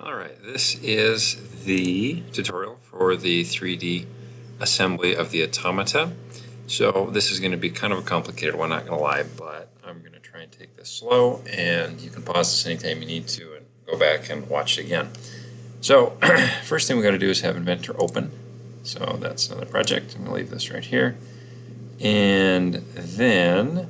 Alright, this is the tutorial for the 3D assembly of the Automata. So this is going to be kind of a complicated one, not going to lie, but I'm going to try and take this slow, and you can pause this anytime you need to and go back and watch it again. So first thing we got to do is have Inventor open. So that's another project. I'm going to leave this right here. And then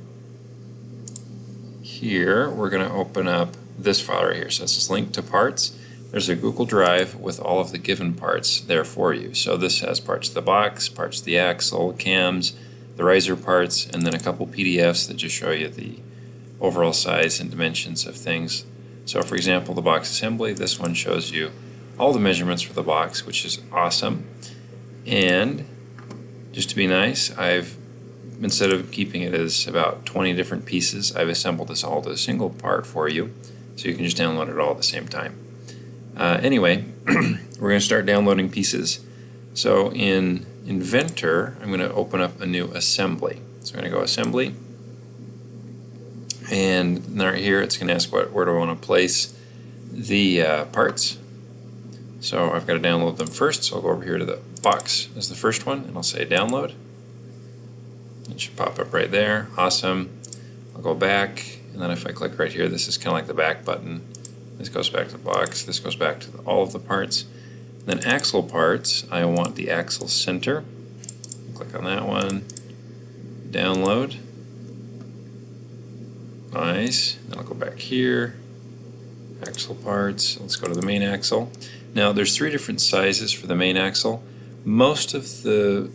here we're going to open up this file right here. So this is linked to parts. There's a Google Drive with all of the given parts there for you. So this has parts of the box, parts of the axle, cams, the riser parts, and then a couple PDFs that just show you the overall size and dimensions of things. So for example, the box assembly, this one shows you all the measurements for the box, which is awesome. And just to be nice, instead of keeping it as about 20 different pieces, I've assembled this all to a single part for you, so you can just download it all at the same time. Anyway, we're going to start downloading pieces. So in Inventor, I'm going to open up a new assembly. So I'm going to go Assembly, and right here it's going to ask where do I want to place the parts. So I've got to download them first, so I'll go over here to the box as the first one, and I'll say Download. It should pop up right there. Awesome. I'll go back, and then if I click right here, this is kind of like the back button. This goes back to the box. This goes back to all of the parts. And then axle parts, I want the axle center. Click on that one. Download. Nice. Then I'll go back here. Axle parts. Let's go to the main axle. Now there's 3 different sizes for the main axle. Most of the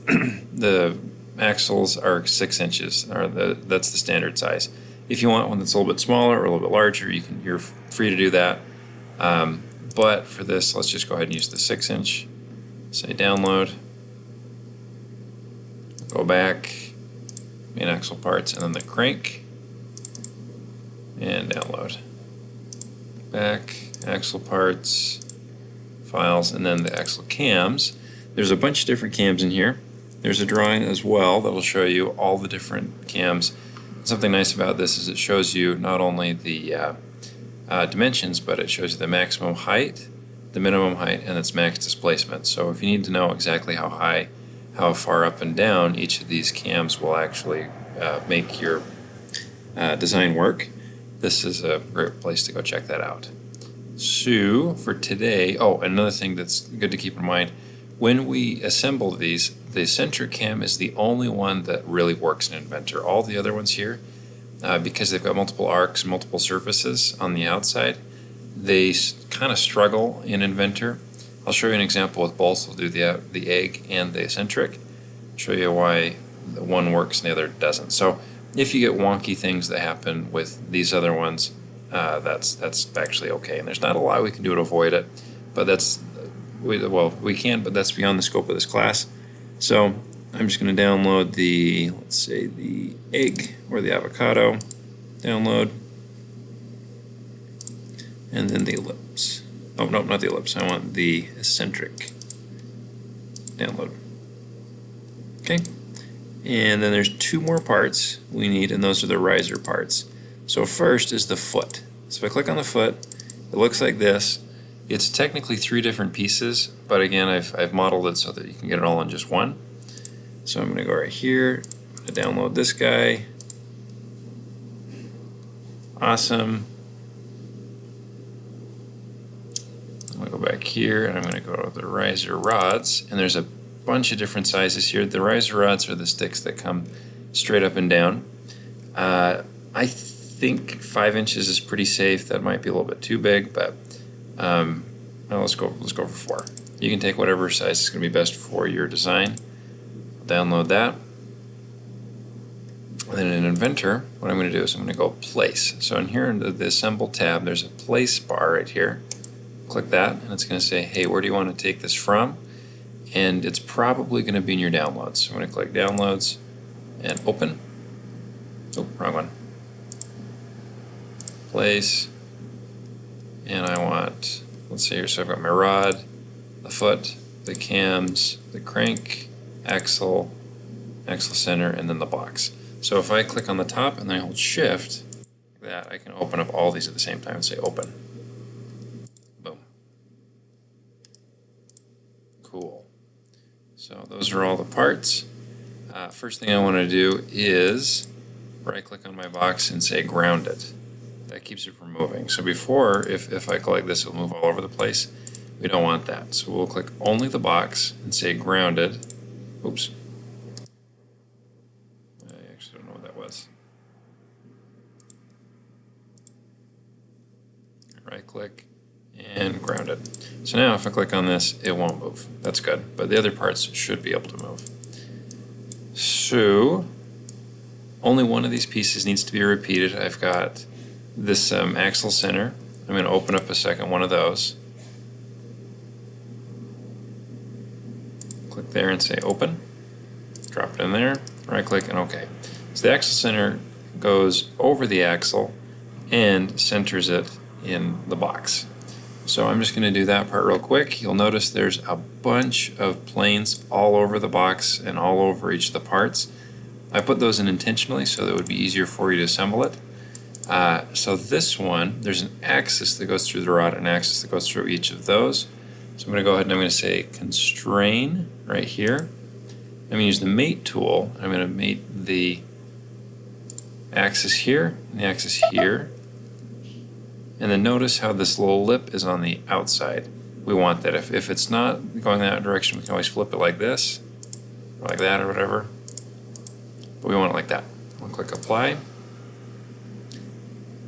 the axles are 6 inches. That's the standard size. If you want one that's a little bit smaller or a little bit larger, you're free to do that. But for this, let's just go ahead and use the 6-inch. Say Download. Go back. Main axle parts, and then the crank. And Download. Back. Axle parts. Files, and then the axle cams. There's a bunch of different cams in here. There's a drawing as well that will show you all the different cams. Something nice about this is it shows you not only the dimensions, but it shows you the maximum height, the minimum height, and its max displacement. So if you need to know exactly how high, how far up and down each of these cams will actually make your design work, this is a great place to go check that out. So for today, another thing that's good to keep in mind, when we assemble these, the center cam is the only one that really works in Inventor. All the other ones here, because they've got multiple arcs, multiple surfaces on the outside, they kind of struggle in Inventor. I'll show you an example with both. We'll do the egg and the eccentric. Show you why the one works and the other doesn't. So if you get wonky things that happen with these other ones, that's actually okay. And there's not a lot we can do to avoid it, but we can, but that's beyond the scope of this class. So I'm just going to download let's say the egg or the avocado, download, and then the ellipse. Oh, no, not the ellipse. I want the eccentric. Download. Okay. And then there's 2 more parts we need, and those are the riser parts. So first is the foot. So if I click on the foot, it looks like this. It's technically 3 different pieces, but again, I've modeled it so that you can get it all in just one. So I'm going to go right here, I'm going to download this guy. Awesome. I'm going to go back here, and I'm going to go to the riser rods, and there's a bunch of different sizes here. The riser rods are the sticks that come straight up and down. I think 5 inches is pretty safe. That might be a little bit too big, but let's go for 4. You can take whatever size is going to be best for your design. Download that. And then in Inventor, what I'm going to do is I'm going to go Place. So in here in the Assemble tab, there's a Place bar right here. Click that, and it's going to say, hey, where do you want to take this from? And it's probably going to be in your downloads. So I'm going to click Downloads and Open. Oh, wrong one. Place. And I want, let's see here, so I've got my rod, the foot, the cams, the crank, axle center, and then the box. So if I click on the top and then I hold Shift, like that, I can open up all these at the same time and say Open. Boom. Cool. So those are all the parts. First thing I want to do is right-click on my box and say grounded. That keeps it from moving. So before, if I go like this, it'll move all over the place. We don't want that. So we'll click only the box and say grounded. Oops. I actually don't know what that was. Right-click and grounded. So now if I click on this, it won't move. That's good. But the other parts should be able to move. So only one of these pieces needs to be repeated. I've got this axle center. I'm going to open up a second one of those. Click there and say open. Drop it in there. Right click and OK. So the axle center goes over the axle and centers it in the box. So I'm just going to do that part real quick. You'll notice there's a bunch of planes all over the box and all over each of the parts. I put those in intentionally so that it would be easier for you to assemble it. So this one, there's an axis that goes through the rod and an axis that goes through each of those. So I'm going to go ahead and I'm going to say constrain right here. I'm going to use the mate tool. I'm going to mate the axis here and the axis here. And then notice how this little lip is on the outside. We want that. If it's not going that direction, we can always flip it like this, or like that, or whatever. But we want it like that. We'll click apply.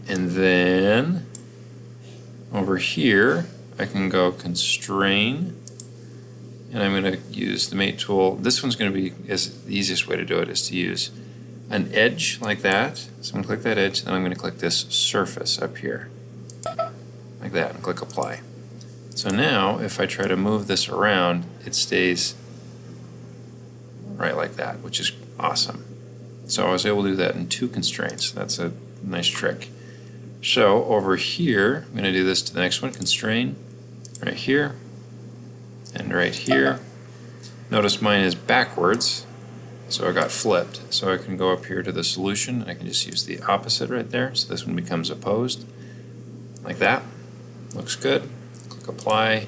And then over here, I can go constrain. And I'm going to use the mate tool. This one's going to be the easiest way to do it is to use an edge like that. So I'm going to click that edge, then I'm going to click this surface up here. Like that, and click apply. So now if I try to move this around, it stays right like that, which is awesome. So I was able to do that in 2 constraints. That's a nice trick. So over here, I'm going to do this to the next one, constrain, right here, and right here. Notice mine is backwards, so I got flipped. So I can go up here to the solution, and I can just use the opposite right there. So this one becomes opposed, like that. Looks good. Click apply.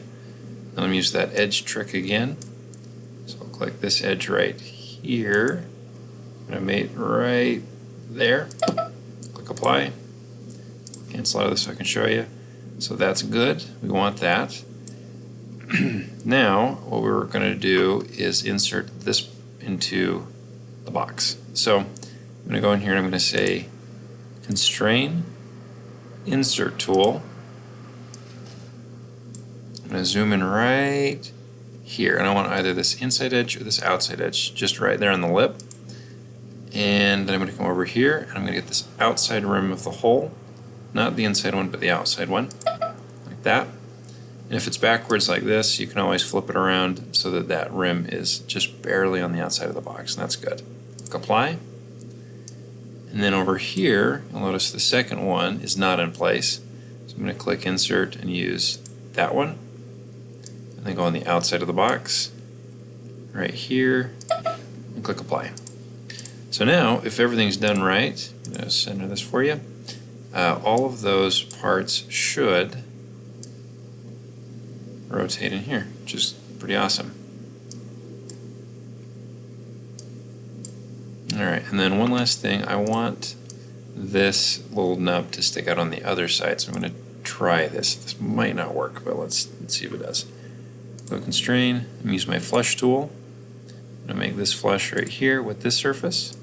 Then I'm use that edge trick again. So I'll click this edge right here. I'm going to mate right there. Click apply. Cancel out of this so I can show you. So that's good. We want that. Now what we're going to do is insert this into the box. So I'm going to go in here and I'm going to say constrain, insert tool. I'm going to zoom in right here, and I want either this inside edge or this outside edge, just right there on the lip. And then I'm going to come over here, and I'm going to get this outside rim of the hole, not the inside one, but the outside one, like that. And if it's backwards like this, you can always flip it around so that that rim is just barely on the outside of the box, and that's good. Click apply. And then over here, you'll notice the second one is not in place. So I'm going to click insert and use that one. And then go on the outside of the box, right here, and click apply. So now, if everything's done right, I'm going to center this for you, all of those parts should rotate in here, which is pretty awesome. Alright, and then one last thing, I want this little nub to stick out on the other side, so I'm going to try this. This might not work, but let's see if it does. Go constrain, and use my flush tool. I'm going to make this flush right here with this surface.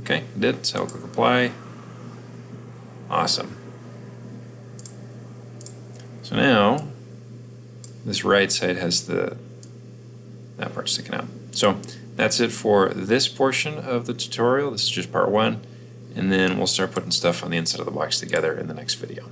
Okay, it did, so I'll click apply. Awesome. So now, this right side has that part sticking out. So that's it for this portion of the tutorial. This is just part 1, and then we'll start putting stuff on the inside of the box together in the next video.